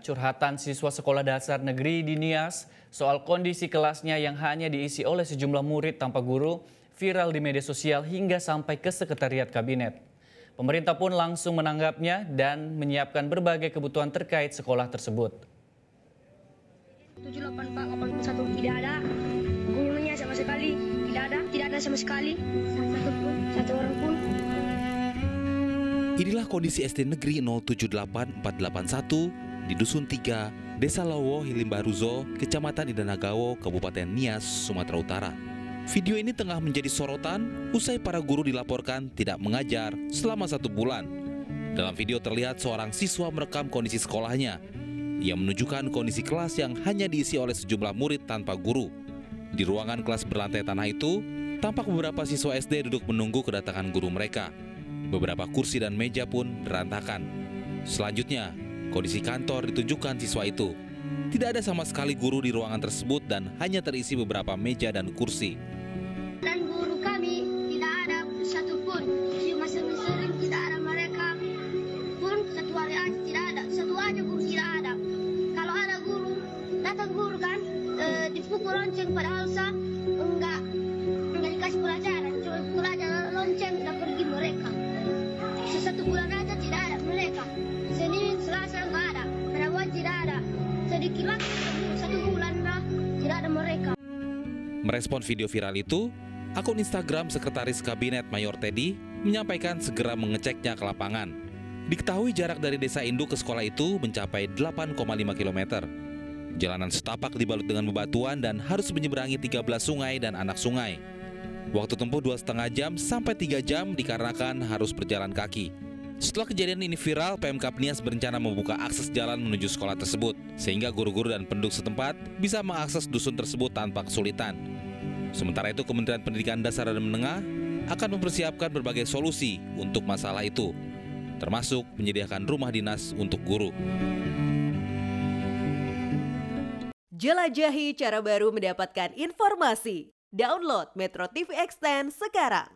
Curhatan siswa sekolah dasar negeri di Nias soal kondisi kelasnya yang hanya diisi oleh sejumlah murid tanpa guru viral di media sosial hingga sampai ke sekretariat kabinet. Pemerintah pun langsung menanggapnya dan menyiapkan berbagai kebutuhan terkait sekolah tersebut. 78 Pak 81 tidak ada gurunya sama sekali, tidak ada sama sekali satu orang pun. Inilah kondisi SD Negeri 078481 di Dusun 3, Desa Lowo, Hilimbaruzo, Kecamatan Idanagawo, Kabupaten Nias, Sumatera Utara. Video ini tengah menjadi sorotan usai para guru dilaporkan tidak mengajar selama 1 bulan. Dalam video terlihat seorang siswa merekam kondisi sekolahnya. Ia menunjukkan kondisi kelas yang hanya diisi oleh sejumlah murid tanpa guru. Di ruangan kelas berlantai tanah itu, tampak beberapa siswa SD duduk menunggu kedatangan guru mereka. Beberapa kursi dan meja pun berantakan. Selanjutnya, kondisi kantor ditunjukkan siswa itu. Tidak ada sama sekali guru di ruangan tersebut dan hanya terisi beberapa meja dan kursi. Dan guru kami tidak ada satupun, cuma sering tidak ada mereka pun satu hari aja tidak ada, satu aja guru tidak ada. Kalau ada guru, datang guru kan, dipukul lonceng padahal enggak dikasih pelajaran, cuma pelajaran lonceng dan pergi mereka. Satu bulan aja tidak ada mereka. Senin, Selasa nggak ada, Rabu tidak ada. Sedikit lagi 1 bulan lah tidak ada mereka. Merespon video viral itu, akun Instagram Sekretaris Kabinet Mayor Teddy menyampaikan segera mengeceknya ke lapangan. Diketahui jarak dari desa induk ke sekolah itu mencapai 8,5 km. Jalanan setapak dibalut dengan bebatuan dan harus menyeberangi 13 sungai dan anak sungai. Waktu tempuh 2,5 jam sampai 3 jam dikarenakan harus berjalan kaki. Setelah kejadian ini viral, Pemkab Nias berencana membuka akses jalan menuju sekolah tersebut, sehingga guru-guru dan penduduk setempat bisa mengakses dusun tersebut tanpa kesulitan. Sementara itu, Kementerian Pendidikan Dasar dan Menengah akan mempersiapkan berbagai solusi untuk masalah itu, termasuk menyediakan rumah dinas untuk guru. Jelajahi cara baru mendapatkan informasi. Download Metro TV Extend sekarang.